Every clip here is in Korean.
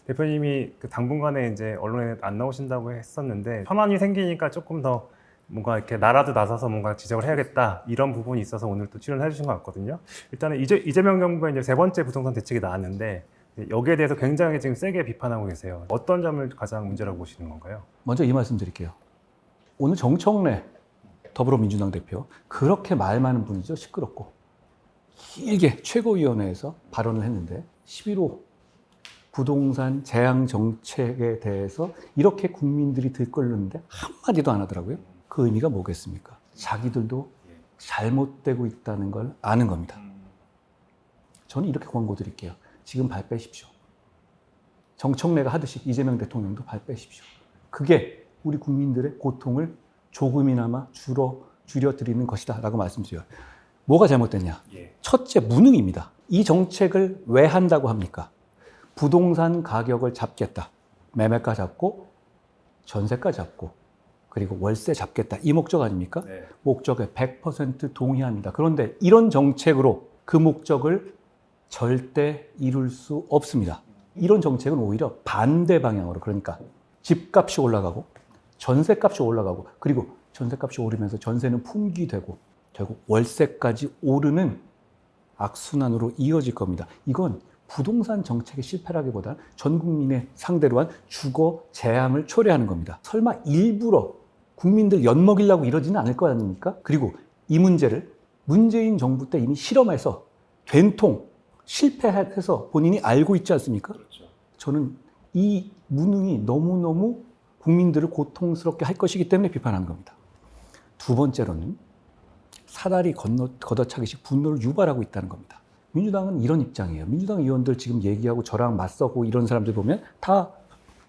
대표님이 그 당분간에 이제 언론에 안 나오신다고 했었는데 현안이 생기니까 조금 더 뭔가 이렇게 나라도 나서서 뭔가 지적을 해야겠다 이런 부분이 있어서 오늘 또 출연해 주신 것 같거든요. 일단은 이재명 정부의 이제 세 번째 부동산 대책이 나왔는데 여기에 대해서 굉장히 지금 세게 비판하고 계세요. 어떤 점을 가장 문제라고 보시는 건가요? 먼저 이 말씀 드릴게요. 오늘 정청래 더불어민주당 대표 그렇게 말 많은 분이죠. 시끄럽고 길게 최고위원회에서 발언을 했는데 11호 부동산 재앙 정책에 대해서 이렇게 국민들이 들끓는데 한마디도 안 하더라고요. 그 의미가 뭐겠습니까? 자기들도 잘못되고 있다는 걸 아는 겁니다. 저는 이렇게 권고 드릴게요. 지금 발 빼십시오. 정청래가 하듯이 이재명 대통령도 발 빼십시오. 그게 우리 국민들의 고통을 조금이나마 줄여드리는 것이다 라고 말씀드려요. 뭐가 잘못됐냐? 첫째, 무능입니다. 이 정책을 왜 한다고 합니까? 부동산 가격을 잡겠다. 매매가 잡고 전세가 잡고 그리고 월세 잡겠다. 이 목적 아닙니까? 네. 목적에 100% 동의합니다. 그런데 이런 정책으로 그 목적을 절대 이룰 수 없습니다. 이런 정책은 오히려 반대 방향으로, 그러니까 집값이 올라가고 전세값이 올라가고 그리고 전세값이 오르면서 전세는 품귀되고 결국 월세까지 오르는 악순환으로 이어질 겁니다. 이건 부동산 정책의 실패라기보다 전 국민의 상대로 한 주거 재앙을 초래하는 겁니다. 설마 일부러 국민들 엿먹이려고 이러지는 않을 거 아닙니까? 그리고 이 문제를 문재인 정부 때 이미 실험해서 된통 실패해서 본인이 알고 있지 않습니까? 그렇죠. 저는 이 무능이 너무너무 국민들을 고통스럽게 할 것이기 때문에 비판하는 겁니다. 두 번째로는 사다리 걷어차기식 분노를 유발하고 있다는 겁니다. 민주당은 이런 입장이에요. 민주당 의원들 지금 얘기하고 저랑 맞서고 이런 사람들 보면 다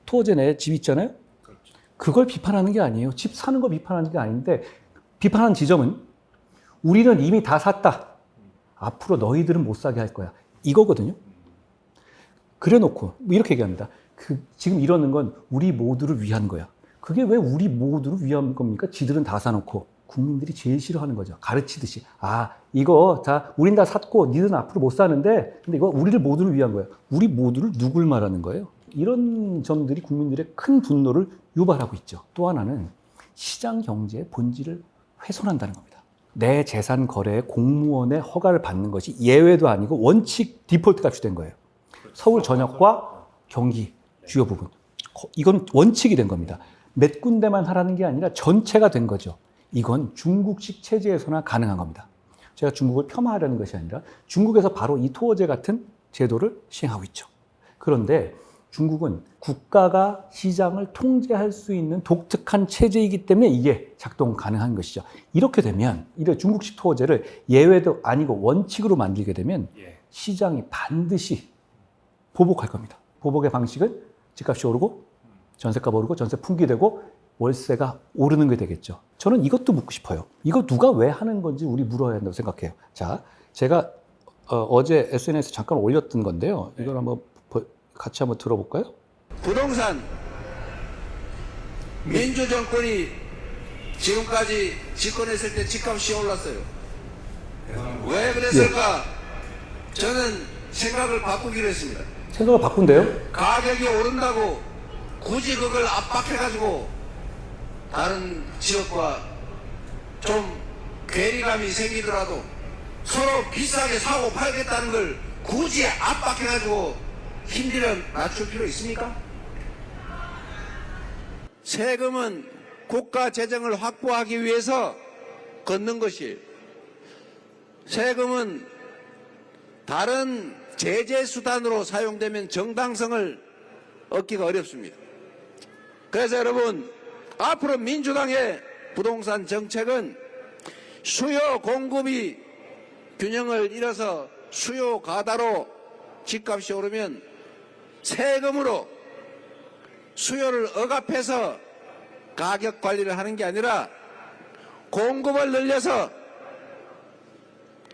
토어제 내에 집 있잖아요? 그렇죠. 그걸 비판하는 게 아니에요. 집 사는 거 비판하는 게 아닌데 비판하는 지점은 우리는 이미 다 샀다. 앞으로 너희들은 못 사게 할 거야. 이거거든요. 그래 놓고 이렇게 얘기합니다. 지금 이러는 건 우리 모두를 위한 거야. 그게 왜 우리 모두를 위한 겁니까? 지들은 다 사놓고. 국민들이 제일 싫어하는 거죠. 가르치듯이. 이거 다 우린 다 샀고 니들은 앞으로 못 사는데 근데 이거 우리를 모두를 위한 거야. 우리 모두를 누굴 말하는 거예요? 이런 점들이 국민들의 큰 분노를 유발하고 있죠. 또 하나는 시장 경제의 본질을 훼손한다는 겁니다. 내 재산 거래에 공무원의 허가를 받는 것이 예외도 아니고 원칙 디폴트 값이 된 거예요. 서울 전역과 경기 주요 부분. 이건 원칙이 된 겁니다. 몇 군데만 하라는 게 아니라 전체가 된 거죠. 이건 중국식 체제에서나 가능한 겁니다. 제가 중국을 폄하하려는 것이 아니라 중국에서 바로 이 토어제 같은 제도를 시행하고 있죠. 그런데 중국은 국가가 시장을 통제할 수 있는 독특한 체제이기 때문에 이게 작동 가능한 것이죠. 이렇게 되면 이런 중국식 토어제를 예외도 아니고 원칙으로 만들게 되면 시장이 반드시 보복할 겁니다. 보복의 방식은 집값이 오르고 전세값 오르고 전세 품귀되고 월세가 오르는 게 되겠죠. 저는 이것도 묻고 싶어요. 이거 누가 왜 하는 건지 우리 물어야 한다고 생각해요. 자, 제가 어제 SNS에 잠깐 올렸던 건데요. 이걸 한번 같이 한번 들어볼까요? 부동산 민주정권이 지금까지 집권했을 때 집값이 올랐어요. 왜 그랬을까? 저는 생각을 바꾸기로 했습니다. 생각을 바꾼대요? 가격이 오른다고 굳이 그걸 압박해가지고 다른 지역과 좀 괴리감이 생기더라도 서로 비싸게 사고 팔겠다는 걸 굳이 압박해가지고 힘들어 낮출 필요 있습니까? 세금은 국가 재정을 확보하기 위해서 걷는 것이에요. 세금은 다른 제재 수단으로 사용되면 정당성을 얻기가 어렵습니다. 그래서 여러분, 앞으로 민주당의 부동산 정책은 수요 공급이 균형을 잃어서 수요 과다로 집값이 오르면 세금으로 수요를 억압해서 가격 관리를 하는 게 아니라 공급을 늘려서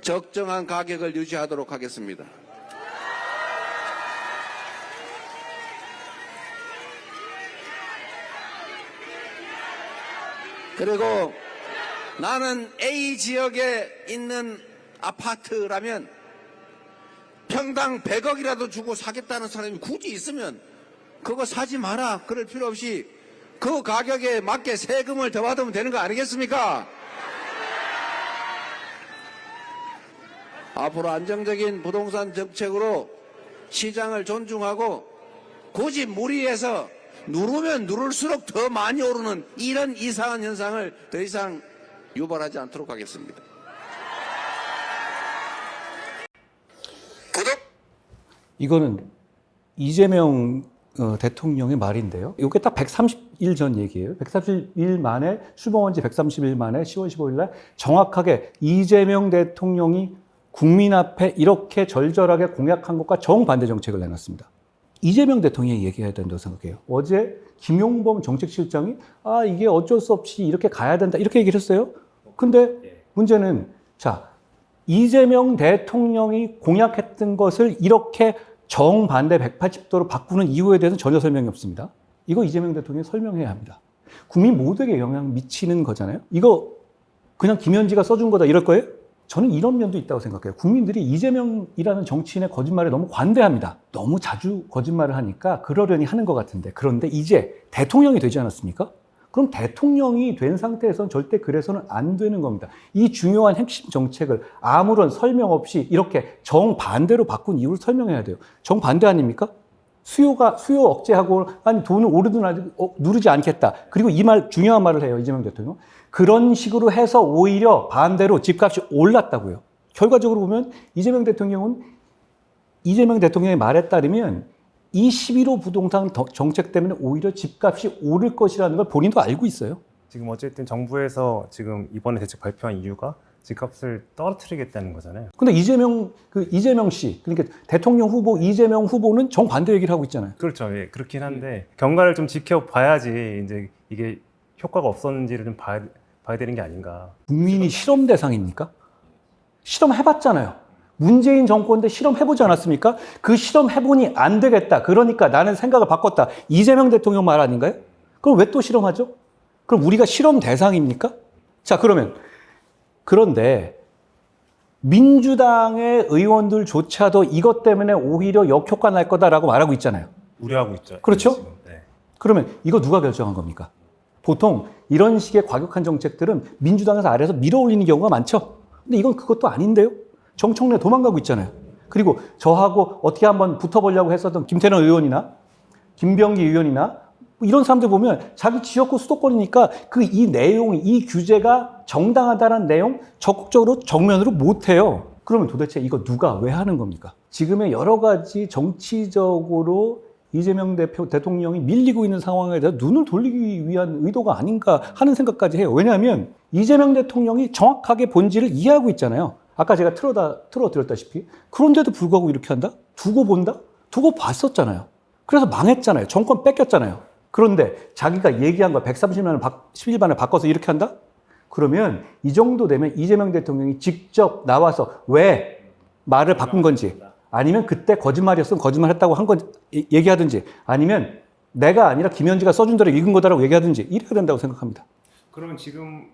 적정한 가격을 유지하도록 하겠습니다. 그리고 나는 A 지역에 있는 아파트라면 평당 100억이라도 주고 사겠다는 사람이 굳이 있으면 그거 사지 마라. 그럴 필요 없이 그 가격에 맞게 세금을 더 받으면 되는 거 아니겠습니까? 앞으로 안정적인 부동산 정책으로 시장을 존중하고 굳이 무리해서 누르면 누를수록 더 많이 오르는 이런 이상한 현상을 더 이상 유발하지 않도록 하겠습니다. 이거는 이재명 대통령의 말인데요. 이게 딱 130일 전 얘기예요. 130일 만에 출범한 지 130일 만에 10월 15일 날 정확하게 이재명 대통령이 국민 앞에 이렇게 절절하게 공약한 것과 정반대 정책을 내놨습니다. 이재명 대통령이 얘기해야 된다고 생각해요. 어제 김용범 정책실장이 이게 어쩔 수 없이 이렇게 가야 된다 이렇게 얘기를 했어요. 근데 문제는 자 이재명 대통령이 공약했던 것을 이렇게 정반대 180도로 바꾸는 이유에 대해서는 전혀 설명이 없습니다. 이거 이재명 대통령이 설명해야 합니다. 국민 모두에게 영향을 미치는 거잖아요. 이거 그냥 김현지가 써준 거다 이럴 거예요? 저는 이런 면도 있다고 생각해요. 국민들이 이재명이라는 정치인의 거짓말에 너무 관대합니다. 너무 자주 거짓말을 하니까 그러려니 하는 것 같은데 그런데 이제 대통령이 되지 않았습니까? 그럼 대통령이 된 상태에서는 절대 그래서는 안 되는 겁니다. 이 중요한 핵심 정책을 아무런 설명 없이 이렇게 정반대로 바꾼 이유를 설명해야 돼요. 정반대 아닙니까? 수요 억제하고 돈을 오르든 누르지 않겠다. 그리고 이 말 중요한 말을 해요. 이재명 대통령. 그런 식으로 해서 오히려 반대로 집값이 올랐다고요. 결과적으로 보면 이재명 대통령의 말에 따르면 이 11호 부동산 정책 때문에 오히려 집값이 오를 것이라는 걸 본인도 알고 있어요. 지금 어쨌든 정부에서 지금 이번에 대책 발표한 이유가 집값을 떨어뜨리겠다는 거잖아요. 근데 이재명 씨, 그러니까 대통령 후보 이재명 후보는 정반대 얘기를 하고 있잖아요. 그렇죠. 예, 그렇긴 한데 경과를 좀 지켜봐야지 이제 이게 효과가 없었는지를 좀 봐야 되는 게 아닌가. 국민이 실험 대상입니까? 실험해봤잖아요. 문재인 정권 때 실험해보지 않았습니까? 그 실험해보니 안 되겠다. 그러니까 나는 생각을 바꿨다. 이재명 대통령 말 아닌가요? 그럼 왜 또 실험하죠? 그럼 우리가 실험 대상입니까? 자, 그런데 민주당의 의원들조차도 이것 때문에 오히려 역효과 날 거다라고 말하고 있잖아요. 우려하고 있죠. 그렇죠? 지금. 네. 그러면 이거 누가 결정한 겁니까? 보통 이런 식의 과격한 정책들은 민주당에서 아래에서 밀어올리는 경우가 많죠. 근데 이건 그것도 아닌데요. 정청래 도망가고 있잖아요. 그리고 저하고 어떻게 한번 붙어보려고 했었던 김태년 의원이나 김병기 의원이나 이런 사람들 보면 자기 지역구 수도권이니까 이 규제가 정당하다는 내용 적극적으로 정면으로 못해요. 그러면 도대체 이거 누가 왜 하는 겁니까? 지금의 여러 가지 정치적으로 이재명 대통령이 밀리고 있는 상황에 대해서 눈을 돌리기 위한 의도가 아닌가 하는 생각까지 해요. 왜냐하면 이재명 대통령이 정확하게 본질을 이해하고 있잖아요. 아까 제가 틀어드렸다시피 그런데도 불구하고 이렇게 한다? 두고 본다? 두고 봤었잖아요. 그래서 망했잖아요. 정권 뺏겼잖아요. 그런데 자기가 얘기한 거 130일만에 바꿔서 이렇게 한다? 그러면 이 정도 되면 이재명 대통령이 직접 나와서 왜 말을 바꾼 건지 아니면 그때 거짓말이었으면 거짓말했다고 한 건 얘기하든지 아니면 내가 아니라 김현지가 써준 대로 읽은 거다라고 얘기하든지 이래야 된다고 생각합니다. 그러면 지금은